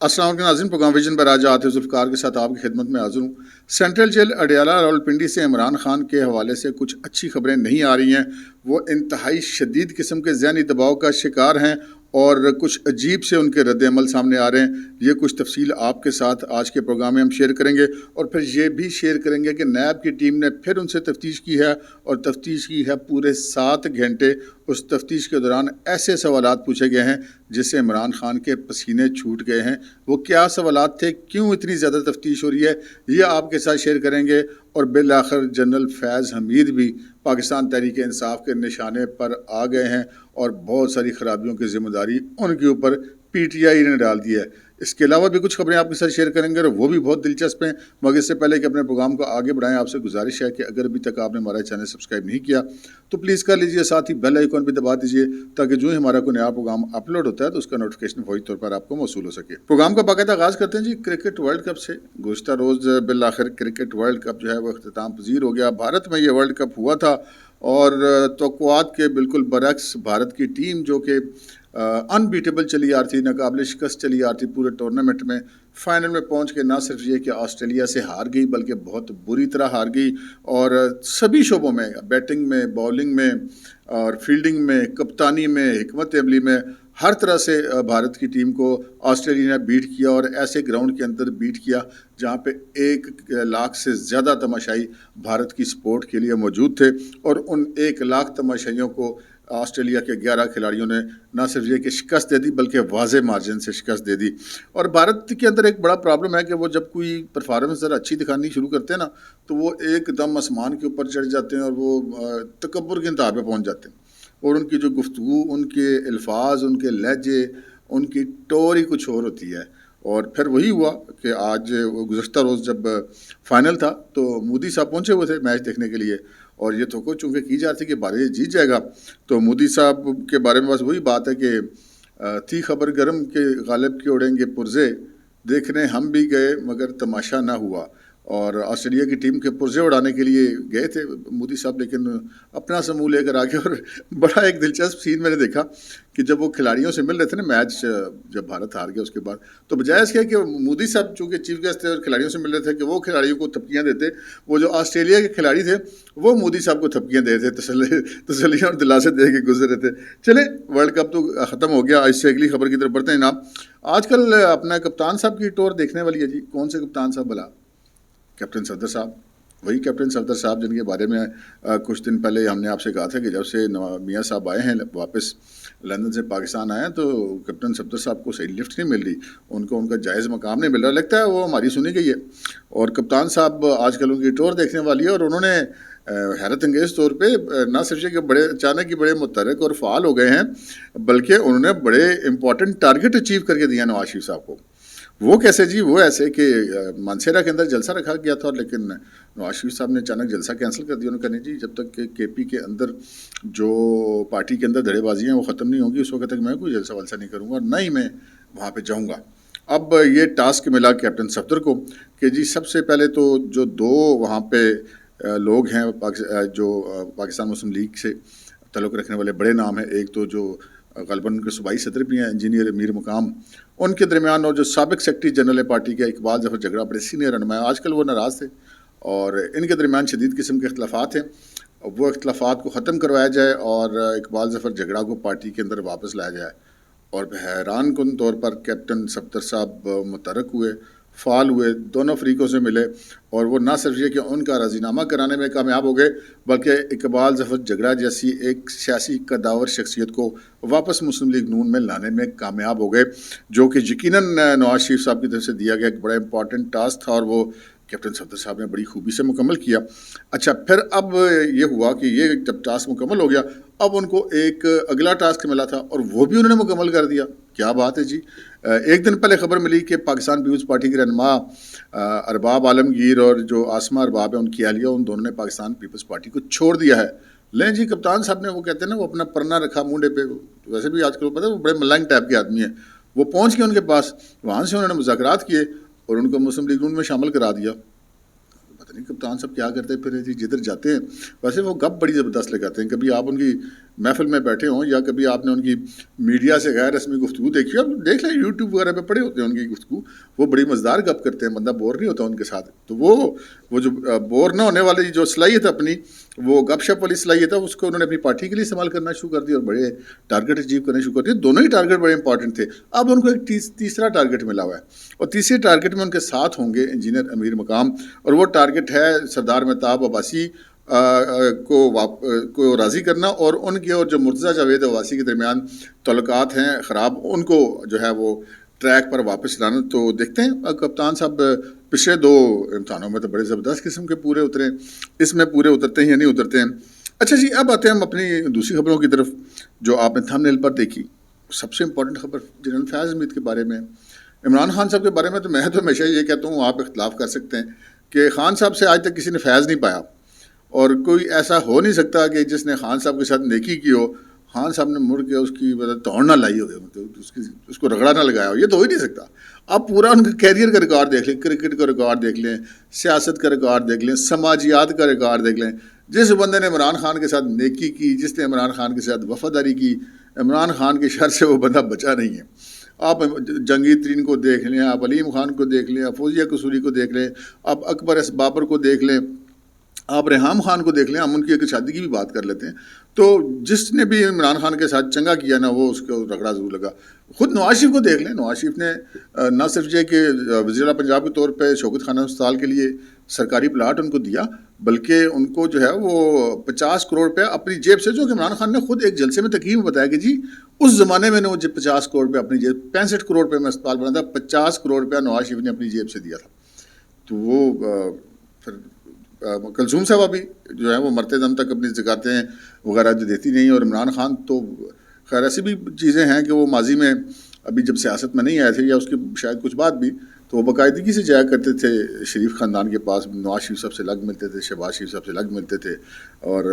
السلام علیکم ناظرین، پروگرام ویژن پر آج عاطف ذوالفقار کے ساتھ آپ کی خدمت میں حاضر ہوں۔ سینٹرل جیل اڈیالہ راولپنڈی سے عمران خان کے حوالے سے کچھ اچھی خبریں نہیں آ رہی ہیں۔ وہ انتہائی شدید قسم کے ذہنی دباؤ کا شکار ہیں اور کچھ عجیب سے ان کے رد عمل سامنے آ رہے ہیں۔ یہ کچھ تفصیل آپ کے ساتھ آج کے پروگرام میں ہم شیئر کریں گے، اور پھر یہ بھی شیئر کریں گے کہ نیب کی ٹیم نے پھر ان سے تفتیش کی ہے، اور تفتیش کی ہے پورے 7 گھنٹے۔ اس تفتیش کے دوران ایسے سوالات پوچھے گئے ہیں جس سے عمران خان کے پسینے چھوٹ گئے ہیں۔ وہ کیا سوالات تھے، کیوں اتنی زیادہ تفتیش ہو رہی ہے، یہ آپ کے ساتھ شیئر کریں گے۔ اور بالآخر جنرل فیض حمید بھی پاکستان تحریک انصاف کے نشانے پر آ گئے ہیں، اور بہت ساری خرابیوں کی ذمہ داری ان کے اوپر پی ٹی آئی نے ڈال دی ہے۔ اس کے علاوہ بھی کچھ خبریں آپ کے ساتھ شیئر کریں گے اور وہ بھی بہت دلچسپ ہیں۔ مگر اس سے پہلے کہ اپنے پروگرام کو آگے بڑھائیں، آپ سے گزارش ہے کہ اگر ابھی تک آپ نے ہمارا چینل سبسکرائب نہیں کیا تو پلیز کر لیجئے، ساتھ ہی بیل آئیکن بھی دبا دیجئے تاکہ جو ہی ہمارا کوئی نیا پروگرام اپلوڈ ہوتا ہے تو اس کا نوٹیفیکیشن فوری طور پر آپ کو موصول ہو سکے۔ پروگرام کا باقاعدہ آغاز کرتے ہیں کرکٹ ورلڈ کپ سے۔ گزشتہ روز بالآخر کرکٹ ورلڈ کپ جو ہے وہ اختتام پذیر ہو گیا۔ بھارت میں یہ ورلڈ کپ ہوا تھا، اور توقعات کے بالکل برعکس بھارت کی ٹیم جو کہ ان بیٹیبل چلی آ رہی تھی، ناقابل شکست چلی آ رہی تھی پورے ٹورنامنٹ میں، فائنل میں پہنچ کے نہ صرف یہ کہ آسٹریلیا سے ہار گئی بلکہ بہت بری طرح ہار گئی، اور سبھی شعبوں میں، بیٹنگ میں، بولنگ میں اور فیلڈنگ میں، کپتانی میں، حکمت عملی میں، ہر طرح سے بھارت کی ٹیم کو آسٹریلیا نے بیٹ کیا، اور ایسے گراؤنڈ کے اندر بیٹ کیا جہاں پہ 1 لاکھ سے زیادہ تماشائی بھارت کی سپورٹ کے لیے موجود تھے، اور ان 1 لاکھ تماشائیوں کو آسٹریلیا کے 11 کھلاڑیوں نے نہ صرف یہ کہ شکست دے دی بلکہ واضح مارجن سے شکست دے دی۔ اور بھارت کے اندر ایک بڑا پرابلم ہے کہ وہ جب کوئی پرفارمنس ذرا اچھی دکھانی شروع کرتے ہیں نا تو وہ ایک دم آسمان کے اوپر چڑھ جاتے ہیں، اور وہ تکبر کے انتہا پہ پہنچ جاتے ہیں، اور ان کی جو گفتگو، ان کے الفاظ، ان کے لہجے، ان کی ٹور ہی کچھ اور ہوتی ہے۔ اور پھر وہی ہوا کہ آج گزشتہ روز جب فائنل تھا تو مودی صاحب پہنچے ہوئے تھے میچ دیکھنے کے لیے، اور یہ توقع چونکہ کی جاتی کہ بھارت جیت جائے گا، تو مودی صاحب کے بارے میں بس وہی بات ہے کہ تھی خبر گرم کے غالب کے اڑیں گے پرزے، دیکھنے ہم بھی گئے مگر تماشا نہ ہوا۔ اور آسٹریلیا کی ٹیم کے پرزے اڑانے کے لیے گئے تھے مودی صاحب، لیکن اپنا سموں لے کر آ گئے۔ اور بڑا ایک دلچسپ سین میں نے دیکھا کہ جب وہ کھلاڑیوں سے مل رہے تھے نا، میچ جب بھارت ہار گیا اس کے بعد، تو بجائے اس کے کہ مودی صاحب چونکہ چیف گیسٹ تھے اور کھلاڑیوں سے مل رہے تھے کہ وہ کھلاڑیوں کو تھپکیاں دیتے، وہ جو آسٹریلیا کے کھلاڑی تھے وہ مودی صاحب کو تھپکیاں دے رہے تھے، تسلی اور دلاسے دے کے گزر رہے تھے۔ چلے، ورلڈ کپ تو ختم ہو گیا، اس سے اگلی خبر کی طرف بڑھتے ہیں جناب۔ آج کل اپنا کپتان صاحب کی ٹور دیکھنے والی ہے جی۔ کون سے کپتان صاحب بلا؟ کیپٹن صفدر صاحب، وہی کیپٹن صفدر صاحب جن کے بارے میں کچھ دن پہلے ہم نے آپ سے کہا تھا کہ جب سے میاں صاحب آئے ہیں واپس لندن سے پاکستان آئے ہیں تو کیپٹن صفدر صاحب کو صحیح لفٹ نہیں مل رہی، ان کو ان کا جائز مقام نہیں مل رہا، لگتا ہے وہ ہماری سنی گئی ہے۔ اور کپتان صاحب آج کل ان کی ٹور دیکھنے والی ہے، اور انہوں نے حیرت انگیز طور پہ نہ صرف یہ کہ بڑے اچانک ہی بڑے متحرک اور فعال ہو گئے ہیں، بلکہ انہوں نے بڑے امپورٹنٹ ٹارگٹ اچیو کر کے دیا نواز شریف صاحب کو۔ وہ کیسے جی؟ وہ ایسے کہ مانسیرا کے اندر جلسہ رکھا گیا تھا، لیکن نواز شریف صاحب نے اچانک جلسہ کینسل کر دیا۔ انہوں نے کہا نہیں جی، جب تک کہ کے پی کے اندر جو پارٹی کے اندر دھڑے بازیاں وہ ختم نہیں ہوں گی اس وقت تک میں کوئی جلسہ ولسہ نہیں کروں گا، اور نہ ہی میں وہاں پہ جاؤں گا۔ اب یہ ٹاسک ملا کیپٹن صفدر کو کہ جی سب سے پہلے تو جو 2 وہاں پہ لوگ ہیں جو پاکستان مسلم لیگ سے تعلق رکھنے والے بڑے نام ہیں، ایک تو جو غالباً ان کے صوبائی صدر بھی ہیں انجینئر امیر مقام، ان کے درمیان، اور جو سابق سیکرٹری جنرل پارٹی کے اقبال ظفر جھگڑا، بڑے سینئر رہنما ہیں، آج کل وہ ناراض تھے اور ان کے درمیان شدید قسم کے اختلافات ہیں۔ وہ اختلافات کو ختم کروایا جائے اور اقبال ظفر جھگڑا کو پارٹی کے اندر واپس لایا جائے۔ اور حیران کن طور پر کیپٹن صفدر صاحب متحرک ہوئے، فعال ہوئے، دونوں فریقوں سے ملے، اور وہ نہ صرف یہ کہ ان کا راضی نامہ کرانے میں کامیاب ہو گئے بلکہ اقبال ظفر جھگڑا جیسی ایک سیاسی قداور شخصیت کو واپس مسلم لیگ نون میں لانے میں کامیاب ہو گئے، جو کہ یقیناً نواز شریف صاحب کی طرف سے دیا گیا ایک بڑا امپورٹنٹ ٹاسک تھا، اور وہ کیپٹن صفدر صاحب نے بڑی خوبی سے مکمل کیا۔ اچھا، پھر اب یہ ہوا کہ یہ جب ٹاسک مکمل ہو گیا، اب ان کو ایک اگلا ٹاسک ملا تھا اور وہ بھی انہوں نے مکمل کر دیا۔ کیا بات ہے جی! ایک دن پہلے خبر ملی کہ پاکستان پیپلز پارٹی کے رہنما ارباب عالمگیر اور جو آسمہ ارباب ہیں ان کی اہلیہ، ان دونوں نے پاکستان پیپلز پارٹی کو چھوڑ دیا ہے۔ لیں جی، کپتان صاحب نے، وہ کہتے ہیں نا، وہ اپنا پرنا رکھا مونڈے پہ، ویسے بھی آج کل پتہ ہے وہ بڑے ملنگ ٹائپ کے آدمی ہیں، وہ پہنچ کے ان کے پاس، وہاں سے انہوں نے مذاکرات کیے اور ان کو مسلم لیگ نون میں شامل کرا دیا۔ پتہ نہیں کپتان صاحب کیا کرتے پھر جی، جدھر جاتے ہیں ویسے وہ گپ بڑی زبردست لگاتے ہیں۔ کبھی آپ ان کی محفل میں بیٹھے ہوں یا کبھی آپ نے ان کی میڈیا سے غیر رسمی گفتگو دیکھی ہو، آپ دیکھ لیں یوٹیوب وغیرہ پہ پڑے ہوتے ہیں ان کی گفتگو، وہ بڑی مزدار گپ کرتے ہیں، بندہ بور نہیں ہوتا ان کے ساتھ. تو وہ جو بور نہ ہونے والی جو صلاحیت ہے اپنی، وہ گپ شپ والی صلاحیت ہے، اس کو انہوں نے اپنی پارٹی کے لیے استعمال کرنا شروع کر دیا اور بڑے ٹارگیٹ اچیو کرنے شروع کر دیے. دونوں ہی ٹارگیٹ بڑے امپورٹنٹ تھے. اب ان کو ایک تیسرا ٹارگیٹ ملا ہوا ہے، اور تیسرے ٹارگیٹ میں ان کے ساتھ ہوں گے انجینئر امیر مقام، اور وہ ٹارگیٹ ہے سردار مہتاب عباسی کو راضی کرنا، اور ان کے اور جو مرتضیٰ جاوید عباسی کے درمیان تعلقات ہیں خراب، ان کو جو ہے وہ ٹریک پر واپس لانا. تو دیکھتے ہیں کپتان صاحب پچھلے 2 امتحانوں میں تو بڑے زبردست قسم کے پورے اترے، اس میں پورے اترتے ہیں یا نہیں اترتے ہیں. اچھا جی، اب آتے ہیں ہم اپنی دوسری خبروں کی طرف جو آپ نے تھمب نیل پر دیکھی. سب سے امپورٹنٹ خبر جنرل فیاض حمید کے بارے میں، عمران خان صاحب کے بارے میں. تو میں تو ہمیشہ یہ کہتا ہوں، آپ اختلاف کر سکتے ہیں کہ خان صاحب سے آج تک کسی نے فیض نہیں پایا، اور کوئی ایسا ہو نہیں سکتا کہ جس نے خان صاحب کے ساتھ نیکی کی ہو، خان صاحب نے مڑ کے اس کی توڑ نہ لائی ہو، اس کو رگڑا نہ لگایا ہو. یہ تو ہو ہی نہیں سکتا. آپ پورا ان کے کیریئر کا ریکارڈ دیکھ لیں، کرکٹ کا ریکارڈ دیکھ لیں، سیاست کا ریکارڈ دیکھ لیں، سماجیات کا ریکارڈ دیکھ لیں. جس بندے نے عمران خان کے ساتھ نیکی کی، جس نے عمران خان کے ساتھ وفاداری کی، عمران خان کی شر سے وہ بندہ بچا نہیں ہے. آپ جنگی ترین کو دیکھ لیں، آپ علیم خان کو دیکھ لیں، آپ فوزیہ قصوری کو دیکھ لیں، آپ اکبر ایس بابر کو دیکھ لیں، آپ ریحام خان کو دیکھ لیں. ہم ان کی ایک شادی کی بھی بات کر لیتے ہیں. تو جس نے بھی عمران خان کے ساتھ چنگا کیا نا، وہ اس کو رگڑا ضرور لگا. خود نواز شریف کو دیکھ لیں. نواز شریف نے نہ صرف یہ کہ وزیر اعلیٰ پنجاب کے طور پہ شوکت خانہ ہسپتال کے لیے سرکاری پلاٹ ان کو دیا، بلکہ ان کو جو ہے وہ 50 کروڑ روپیہ اپنی جیب سے، جو کہ عمران خان نے خود ایک جلسے میں تقریر میں بتایا کہ جی اس زمانے میں نے وہ 50 کروڑ روپیہ اپنی جیب، 65 کروڑ روپے میں اسپتال بنا تھا، 50 کروڑ روپیہ نواز شریف نے اپنی جیب سے دیا تھا. تو وہ پھر کلثوم صاحبہ بھی جو ہے وہ مرتے دم تک اپنی زکاتیں وغیرہ جو دیتی نہیں. اور عمران خان تو خیر ایسی بھی چیزیں ہیں کہ وہ ماضی میں ابھی جب سیاست میں نہیں آئے تھے، یا اس کے شاید کچھ بعد بھی، تو وہ باقاعدگی سے جایا کرتے تھے شریف خاندان کے پاس. نواز شریف صاحب سے الگ ملتے تھے، شہباز شریف صاحب سے الگ ملتے تھے، اور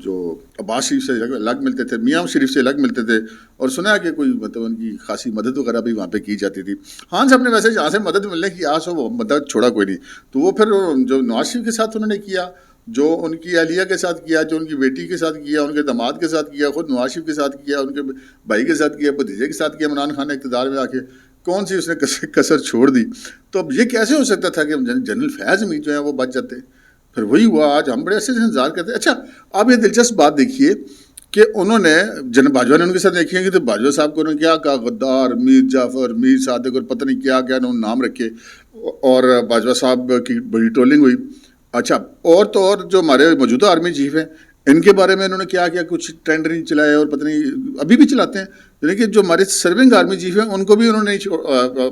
جو عباس شریف سے الگ ملتے تھے، میاں شریف سے الگ ملتے تھے. اور سنا ہے کہ کوئی مطلب ان کی خاصی مدد وغیرہ بھی وہاں پہ کی جاتی تھی. خان صاحب نے ویسے جہاں سے مدد ملنے کی آس ہو وہ مدد چھوڑا کوئی نہیں. تو وہ پھر جو نواز شریف کے ساتھ انہوں نے کیا، جو ان کی اہلیہ کے ساتھ کیا، جو ان کی بیٹی کے ساتھ کیا، ان کے داماد کے ساتھ کیا، خود نواز شریف کے ساتھ کیا، ان کے بھائی کے ساتھ کیا، بھتیجے کے ساتھ کیا، عمران خان نے اقتدار میں آ کے کون سی اس نے کسر چھوڑ دی. تو اب یہ کیسے ہو سکتا تھا کہ جنرل فیاض حمید جو ہیں وہ بچ جاتے؟ پھر وہی ہوا. آج ہم بڑے عرصے سے انتظار کرتے ہیں. اچھا آپ یہ دلچسپ بات دیکھیے کہ انہوں نے جنرل باجوہ نے ان کے ساتھ دیکھیں گے تو باجوہ صاحب کو انہوں نے کیا کہا، غدار، میر جعفر، میر صادق اور پتہ نہیں کیا کیا انہوں نے نام رکھے، اور باجوہ صاحب کی بڑی ٹرولنگ ہوئی. اچھا اور تو اور جو ہمارے موجودہ آرمی چیف ہیں ان کے بارے میں انہوں نے کیا کچھ ٹینڈر نہیں چلائے، اور پتہ نہیں ابھی بھی چلاتے ہیں. یعنی کہ جو ہمارے سرونگ آرمی چیف ہیں ان کو بھی انہوں نے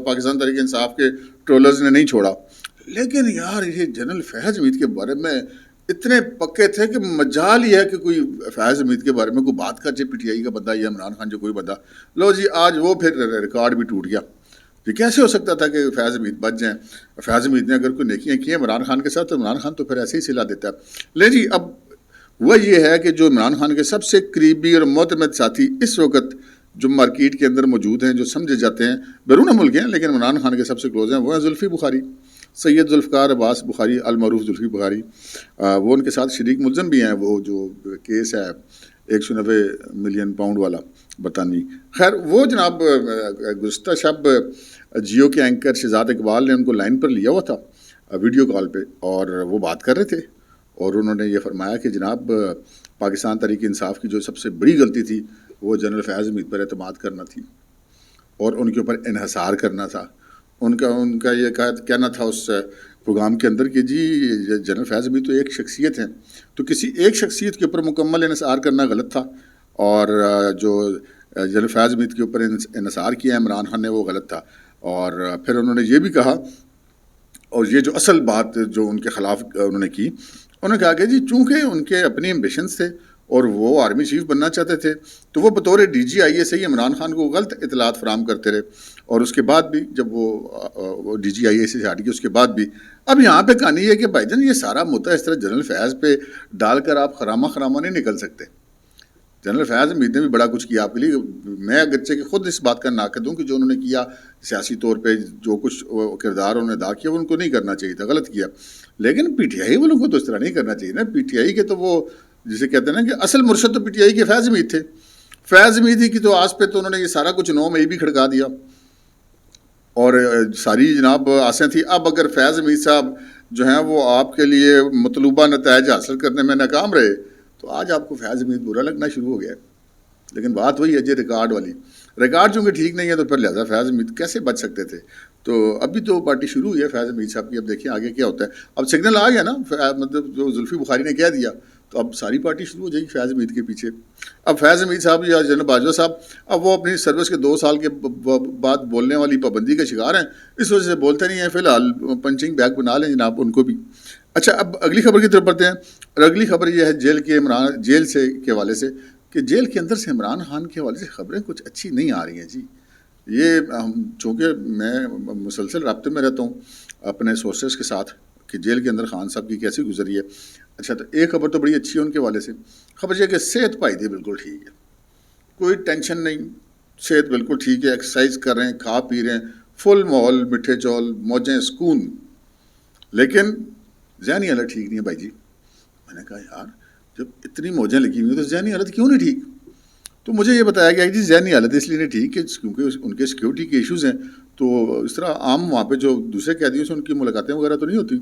پاکستان تحریک انصاف کے ٹرولرز نے نہیں چھوڑا. لیکن یار یہ جنرل فیاض حمید کے بارے میں اتنے پکے تھے کہ مجال ہی ہے کہ کوئی فیاض حمید کے بارے میں کوئی بات کر جائے، پی ٹی آئی کا بندہ یا عمران خان جو کوئی بندہ، لو جی آج وہ پھر ریکارڈ بھی ٹوٹ گیا. یہ کیسے ہو سکتا تھا کہ فیاض حمید بچ جائیں؟ فیاض حمید نے اگر کوئی نیکیاں کی ہیں عمران خان کے ساتھ تو عمران خان تو پھر ایسے ہی صلہ دیتا ہے. لے جی اب وہ یہ ہے کہ جو عمران خان کے سب سے قریبی اور معتمد ساتھی اس وقت جو مارکیٹ کے اندر موجود ہیں، جو سمجھے جاتے ہیں بیرون ملک ہیں لیکن عمران خان کے سب سے کلوز ہیں، وہ ہیں زلفی بخاری، سید ذوالفقار عباس بخاری المعروف زلفی بخاری. وہ ان کے ساتھ شریک ملزم بھی ہیں. وہ جو کیس ہے 190 ملین پاؤنڈ والا برطانوی، خیر وہ جناب گزشتہ شب جیو کے اینکر شہزاد اقبال نے ان کو لائن پر لیا ہوا تھا ویڈیو کال پہ، اور وہ بات کر رہے تھے، اور انہوں نے یہ فرمایا کہ جناب پاکستان تحریک انصاف کی جو سب سے بڑی غلطی تھی وہ جنرل فیاض حمید پر اعتماد کرنا تھی اور ان کے اوپر انحصار کرنا تھا. ان کا یہ کہنا تھا اس پروگرام کے اندر کہ جی جنرل فیاض حمید تو ایک شخصیت ہیں، تو کسی ایک شخصیت کے اوپر مکمل انحصار کرنا غلط تھا، اور جو جنرل فیاض حمید کے اوپر انحصار کیا ہے عمران خان نے وہ غلط تھا. اور پھر انہوں نے یہ بھی کہا، اور یہ جو اصل بات جو ان کے خلاف انہوں نے کی، انہوں نے کہا کہ جی چونکہ ان کے اپنے ایمبیشنز تھے اور وہ آرمی چیف بننا چاہتے تھے، تو وہ بطور ڈی جی آئی اے سے ہی عمران خان کو غلط اطلاعات فراہم کرتے رہے، اور اس کے بعد بھی جب وہ ڈی جی آئی اے سے ہٹ گئی اس کے بعد بھی. اب یہاں پہ کہانی یہ ہے کہ بھائی جان یہ سارا مدعا اس طرح جنرل فیاض پہ ڈال کر آپ خرامہ نہیں نکل سکتے. جنرل فیاض حمید نے بھی بڑا کچھ کیا آپ کے لیے. میں اگرچہ کہ خود اس بات کا ناقد ہوں کہ جو انہوں نے کیا سیاسی طور پہ جو کچھ کردار انہوں نے ادا کیا وہ ان کو نہیں کرنا چاہیے تھا، غلط کیا. لیکن پی ٹی آئی والوں کو تو اس طرح نہیں کرنا چاہیے نا. پی ٹی آئی کے تو وہ جسے کہتے ہیں نا کہ اصل مرشد تو پی ٹی آئی کے فیض حمید تھے. فیض حمید ہی کی تو آس پہ تو انہوں نے یہ سارا کچھ 9 مئی بھی کھڑکا دیا اور ساری جناب آسیں تھیں. اب اگر فیض حمید صاحب جو ہیں وہ آپ کے لیے مطلوبہ نتائج حاصل کرنے میں ناکام رہے تو آج آپ کو فیض حمید برا لگنا شروع ہو گیا ہے. لیکن بات وہی ہے جی ریکارڈ والی. ریکارڈ چونکہ ٹھیک نہیں ہے تو پھر لہٰذا فیض حمید کیسے بچ سکتے تھے. تو ابھی تو پارٹی شروع ہوئی ہے فیض حمید صاحب کی. اب دیکھیں آگے کیا ہوتا ہے. اب سگنل آ گیا نا, مطلب جو زلفی بخاری نے کہہ دیا تو اب ساری پارٹی شروع ہو جائے گی فیض حمید کے پیچھے. اب فیض حمید صاحب یا جنرل باجوہ صاحب اب وہ اپنی سروس کے 2 سال کے بعد بولنے والی پابندی کا شکار ہیں, اس وجہ سے بولتے نہیں ہیں. فی الحال پنچنگ بیگ بنا لیں جناب ان کو بھی. اچھا اب اگلی خبر کی طرف بڑھتے ہیں. اور اگلی خبر یہ ہے جیل سے کے حوالے سے کہ جیل کے اندر سے عمران خان کے حوالے سے خبریں کچھ اچھی نہیں آ رہی ہیں جی. یہ چونکہ میں مسلسل رابطے میں رہتا ہوں اپنے سورسز کے ساتھ کہ جیل کے اندر خان صاحب کی کیسی گزری ہے. اچھا تو ایک خبر تو بڑی اچھی ہے ان کے حوالے سے. خبر یہ کہ صحت پائی دی بالکل ٹھیک ہے, کوئی ٹینشن نہیں, صحت بالکل ٹھیک ہے, ایکسرسائز کر رہے ہیں, کھا پی رہے ہیں, فل ماحول, میٹھے چول, موجیں, سکون. لیکن ذہنی حالت ٹھیک نہیں ہے بھائی جی. میں نے کہا یار جب اتنی موجیں لگی ہوئی ہیں تو ذہنی حالت کیوں نہیں ٹھیک. تو مجھے یہ بتایا گیا کہ جی ذہنی حالت اس لیے نہیں ٹھیک کہ کیونکہ ان کے سیکیورٹی کے ایشوز ہیں. تو اس طرح عام وہاں پہ جو دوسرے قیدیوں سے ان کی ملاقاتیں وغیرہ تو نہیں ہوتی,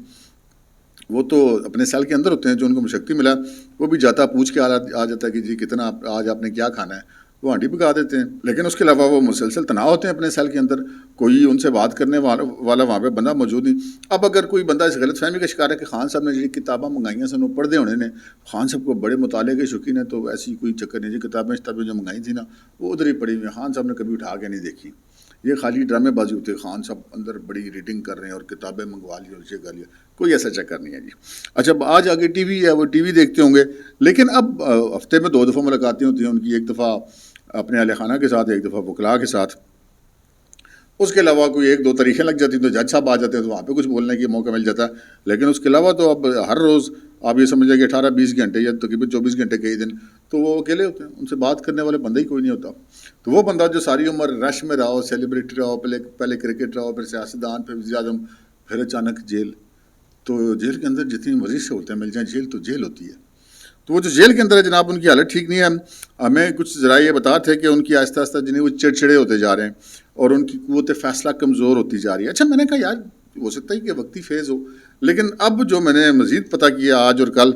وہ تو اپنے سیل کے اندر ہوتے ہیں. جو ان کو مشکتی ملا وہ بھی جاتا پوچھ کے آ جاتا ہے کہ جی کتنا آج آپ نے کیا کھانا ہے, وہ ہانڈی پکا دیتے ہیں. لیکن اس کے علاوہ وہ مسلسل تناؤ ہوتے ہیں اپنے سیل کے اندر, کوئی ان سے بات کرنے والا وہاں پہ بندہ موجود نہیں. اب اگر کوئی بندہ اس غلط فہمی کا شکار ہے کہ خان صاحب نے جو کتابیں منگائیاں سن وہ پڑھتے ہونے نے, خان صاحب کو بڑے مطالعے کے شوقین ہیں تو ایسی کوئی چکر نہیں جی. کتابیں جو منگائی تھیں نا وہ ادھر ہی پڑھی ہوئی ہیں, خان صاحب نے کبھی اٹھا کے نہیں دیکھی. یہ خالی ڈرامے بازی ہوتے ہیں. خان صاحب اندر بڑی ریڈنگ کر رہے ہیں اور کتابیں منگوا لی اور یہ کر لیا, کوئی ایسا چکر نہیں ہے جی. اچھا آج آگے ٹی وی ہے, وہ ٹی وی دیکھتے ہوں گے. لیکن اب ہفتے میں 2 دفعہ ملاقاتیں ہوتی ہیں ان کی, ایک دفعہ اپنے اہل خانہ کے ساتھ, ایک دفعہ وکلاء کے ساتھ. اس کے علاوہ کوئی 1-2 تاریخیں لگ جاتی ہیں تو جج صاحب آ جاتے ہیں تو وہاں پہ کچھ بولنے کی موقع مل جاتا ہے. لیکن اس کے علاوہ تو اب ہر روز آپ یہ سمجھ لیں کہ 18-20 گھنٹے یا تقریباً 24 گھنٹے کئی دن تو وہ اکیلے ہوتے ہیں, ان سے بات کرنے والے بندہ ہی کوئی نہیں ہوتا. تو وہ بندہ جو ساری عمر رش میں رہا ہو, سیلیبریٹی رہا ہو, پہلے کرکٹ رہا ہو, پھر سیاستدان, پھر وزیر اعظم, پھر اچانک جیل. تو جیل کے اندر جتنی مزید سہولتیں مل جائیں جیل تو جیل ہوتی ہے. تو وہ جو جیل کے اندر ہے جناب ان کی حالت ٹھیک نہیں ہے. ہمیں کچھ ذرائع یہ بتا تھے کہ ان کی آہستہ آہستہ جنہیں وہ چڑچڑے ہوتے جا رہے ہیں اور ان کی قوت فیصلہ کمزور ہوتی جا رہی ہے. اچھا میں نے کہا یار ہو سکتا ہے کہ وقتی فیز ہو, لیکن اب جو میں نے مزید پتہ کیا آج اور کل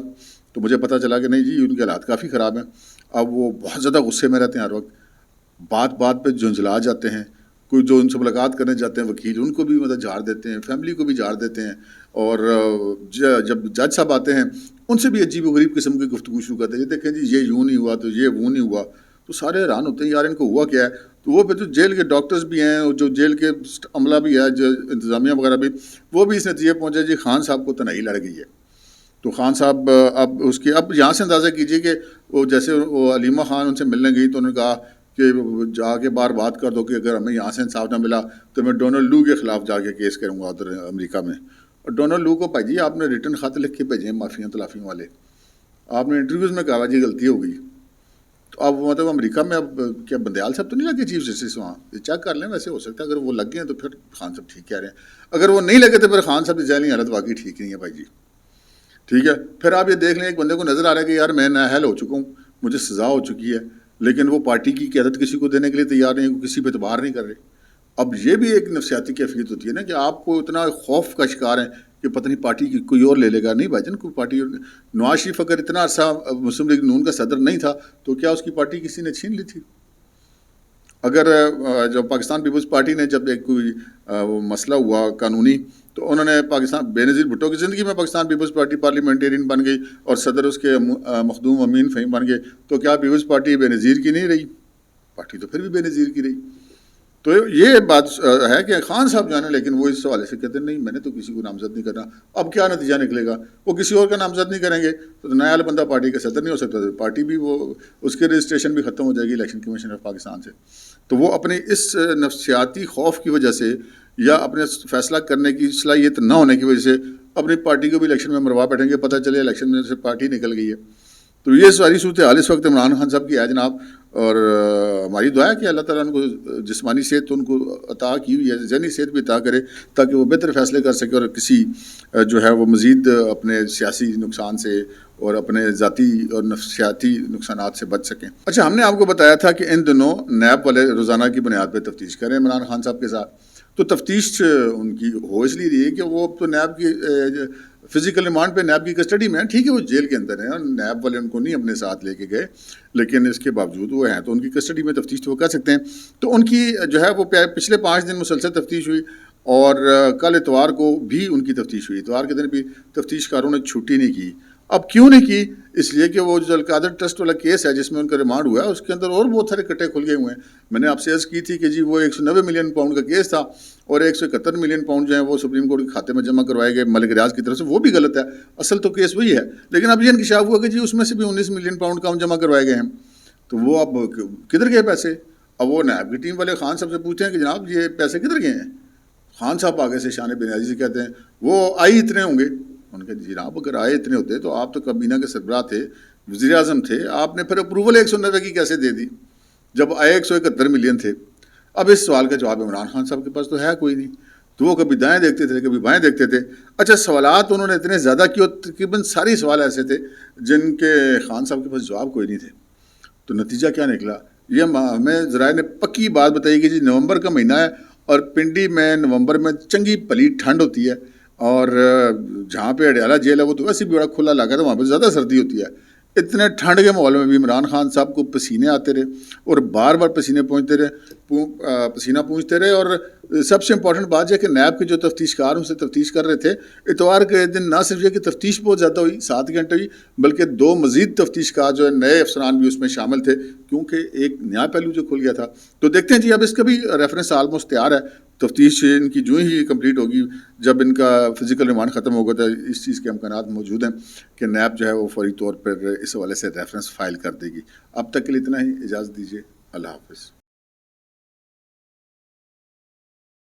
تو مجھے پتہ چلا کہ نہیں جی ان کے حالات کافی خراب ہیں. اب وہ بہت زیادہ غصے میں رہتے ہیں ہر وقت, بات پہ جھنجھلا جاتے ہیں. کوئی جو ان سے ملاقات کرنے جاتے ہیں وکیل ان کو بھی مطلب جھاڑ دیتے ہیں, فیملی کو بھی جھاڑ دیتے ہیں. اور جب جج صاحب آتے ہیں ان سے بھی عجیب و غریب قسم کی گفتگو شروع کرتے ہیں. یہ دیکھیں جی یہ یوں نہیں ہوا تو یہ وہ نہیں ہوا, تو سارے حیران ہوتے ہیں یار ان کو ہوا کیا ہے. تو وہ پھر جو جیل کے ڈاکٹرز بھی ہیں اور جو جیل کے عملہ بھی ہے, جو انتظامیہ وغیرہ بھی, وہ بھی اس نتیجے پہنچے جی خان صاحب کو تنہائی لڑ گئی ہے. تو خان صاحب اب اس کی اب یہاں سے اندازہ کیجیے کہ وہ جیسے وہ علیمہ خان ان سے ملنے گئی تو انہوں نے کہا کہ جا کے بار بات کر دو کہ اگر ہمیں یہاں سے انصاف نہ ملا تو میں ڈونلڈ لو کے خلاف جا کے کیس کروں گا ادھر امریکہ میں. اور ڈونلڈ لو کو بھائی جی آپ نے ریٹن خط لکھ کے بھیجے ہیں معافیاں تلافیوں والے, آپ نے انٹرویوز میں کہا جی غلطی ہو گئی. تو اب مطلب امریکہ میں اب کیا بندیال صاحب تو نہیں لگے چیف جسٹس وہاں, یہ چیک کر لیں. ویسے ہو سکتا ہے اگر وہ لگ گئے ہیں تو پھر خان صاحب ٹھیک کہہ رہے ہیں, اگر وہ نہیں لگے تو پھر خان صاحب کی ذہنی حالت واقعی ٹھیک نہیں ہے بھائی جی. ٹھیک ہے پھر آپ یہ دیکھ لیں ایک بندے کو نظر آ رہا ہے کہ یار میں نااہل ہو چکا ہوں, مجھے سزا ہو چکی ہے, لیکن وہ پارٹی کی قیادت کسی کو دینے کے لیے تیار نہیں, کسی پہ اعتبار نہیں کر رہے. اب یہ بھی ایک نفسیاتی کیفیت ہوتی ہے نا کہ آپ کو اتنا خوف کا شکار ہیں کہ پتہ نہیں پارٹی کی کوئی اور لے لے گا. نہیں بھائی جان کوئی پارٹی, نواز شریف اگر اتنا عرصہ مسلم لیگ نون کا صدر نہیں تھا تو کیا اس کی پارٹی کسی نے چھین لی تھی؟ اگر جو پاکستان پیپلز پارٹی نے جب ایک کوئی مسئلہ ہوا قانونی تو انہوں نے پاکستان بے نظیر بھٹو کی زندگی میں پاکستان پیپلز پارٹی پارلیمنٹیرین بن گئی اور صدر اس کے مخدوم امین فہیم بن گئے, تو کیا پیپلز پارٹی بے نظیر کی نہیں رہی؟ پارٹی تو پھر بھی بے نظیر کی رہی. تو یہ بات ہے کہ خان صاحب جانے, لیکن وہ اس حوالے سے کہتے ہیں نہیں میں نے تو کسی کو نامزد نہیں کرنا. اب کیا نتیجہ نکلے گا, وہ کسی اور کا نامزد نہیں کریں گے تو نیا والا بندہ پارٹی کا صدر نہیں ہو سکتا, پارٹی بھی وہ اس کے رجسٹریشن بھی ختم ہو جائے گی الیکشن کمیشن آف پاکستان سے. تو وہ اپنے اس نفسیاتی خوف کی وجہ سے یا اپنے فیصلہ کرنے کی صلاحیت نہ ہونے کی وجہ سے اپنی پارٹی کو بھی الیکشن میں مروا بیٹھیں گے, پتہ چلے الیکشن میں سے پارٹی نکل گئی ہے. تو یہ ساری صورت حال اس وقت عمران خان صاحب کی ہے جناب. اور ہماری دعا ہے کہ اللہ تعالیٰ ان کو جسمانی صحت تو ان کو عطا کی ہوئی ہے، ذہنی صحت بھی عطا کرے تاکہ وہ بہتر فیصلے کر سکے اور کسی جو ہے وہ مزید اپنے سیاسی نقصان سے اور اپنے ذاتی اور نفسیاتی نقصانات سے بچ سکیں۔ اچھا، ہم نے آپ کو بتایا تھا کہ ان دنوں نیب والے روزانہ کی بنیاد پہ تفتیش کریں عمران خان صاحب کے ساتھ، تو تفتیش ان کی ہو اس لیے رہی ہے کہ وہ تو نیب کی فزیکل ریمانڈ پہ نیب کی کسٹڈی میں ہیں، ٹھیک ہے وہ جیل کے اندر ہیں اور نیب والے ان کو نہیں اپنے ساتھ لے کے گئے، لیکن اس کے باوجود وہ ہیں تو ان کی کسٹڈی میں تفتیش تو وہ کر سکتے ہیں۔ تو ان کی جو ہے وہ پچھلے 5 دن مسلسل تفتیش ہوئی اور کل اتوار کو بھی ان کی تفتیش ہوئی، اتوار کے دن بھی تفتیش کاروں نے چھٹی نہیں کی۔ اب کیوں نہیں کی؟ اس لیے کہ وہ جو القادر ٹرسٹ والا کیس ہے جس میں ان کا ریمانڈ ہوا ہے اس کے اندر اور بہت سارے کٹے کھل گئے ہوئے ہیں۔ میں نے آپ سے عرض کی تھی کہ جی وہ 190 ملین پاؤنڈ کا کیس تھا اور 171 ملین پاؤنڈ جو ہیں وہ سپریم کورٹ کے کھاتے میں جمع کروائے گئے ملک ریاض کی طرف سے، وہ بھی غلط ہے، اصل تو کیس وہی ہے، لیکن اب یہ انکشاف ہوا کہ جی اس میں سے بھی 19 ملین پاؤنڈ کم جمع کروائے گئے ہیں، تو وہ اب کدھر گئے پیسے؟ اب وہ نیب کی ٹیم والے خان صاحب سے پوچھتے ہیں کہ جناب یہ پیسے کدھر گئے ہیں؟ خان صاحب آگے سے شان بنیادی سے کہتے ہیں وہ آئی اتنے ہوں گے۔ ان کے جی جناب اگر آئے اتنے ہوتے تو آپ تو کابینہ کے سربراہ تھے، وزیر اعظم تھے، آپ نے پھر اپروول 190 کی کیسے دے دی جب آئے 171 ملین تھے؟ اب اس سوال کا جواب عمران خان صاحب کے پاس تو ہے کوئی نہیں، تو وہ کبھی دائیں دیکھتے تھے کبھی بائیں دیکھتے تھے۔ اچھا، سوالات انہوں نے اتنے زیادہ کیے، تقریباً ساری سوال ایسے تھے جن کے خان صاحب کے پاس جواب کوئی نہیں تھے۔ تو نتیجہ کیا نکلا؟ یہ ہمیں ذرائع نے پکی بات بتائی کہ جی نومبر کا مہینہ ہے اور پنڈی میں نومبر میں چنگی پلی ٹھنڈ ہوتی ہے اور جہاں پہ اڈیالہ جیل ہے وہ تو ویسے بھی بڑا کھلا علاقہ ہے، وہاں پہ زیادہ سردی ہوتی ہے۔ اتنے ٹھنڈ کے ماحول میں بھی عمران خان صاحب کو پسینے آتے رہے اور بار بار پسینہ پونچھتے رہے، اور سب سے امپورٹنٹ بات یہ کہ نیب کے جو تفتیش کار ان سے تفتیش کر رہے تھے، اتوار کے دن نہ صرف یہ کہ تفتیش بہت زیادہ ہوئی 7 گھنٹے ہوئی، بلکہ 2 مزید تفتیش کار جو ہے نئے افسران بھی اس میں شامل تھے کیونکہ ایک نیا پہلو جو کھل گیا تھا۔ تو دیکھتے ہیں جی اب اس کا بھی ریفرنس آلموسٹ تیار ہے، تفتیش ان کی جو ہی کمپلیٹ ہوگی، جب ان کا فزیکل ریمانڈ ختم ہوگا تو اس چیز کے امکانات موجود ہیں کہ نیب جو ہے وہ فوری طور پر اس حوالے سے ریفرنس فائل کر دے گی۔ اب تک کے لیے اتنا ہی، اجازت دیجیے، اللہ حافظ۔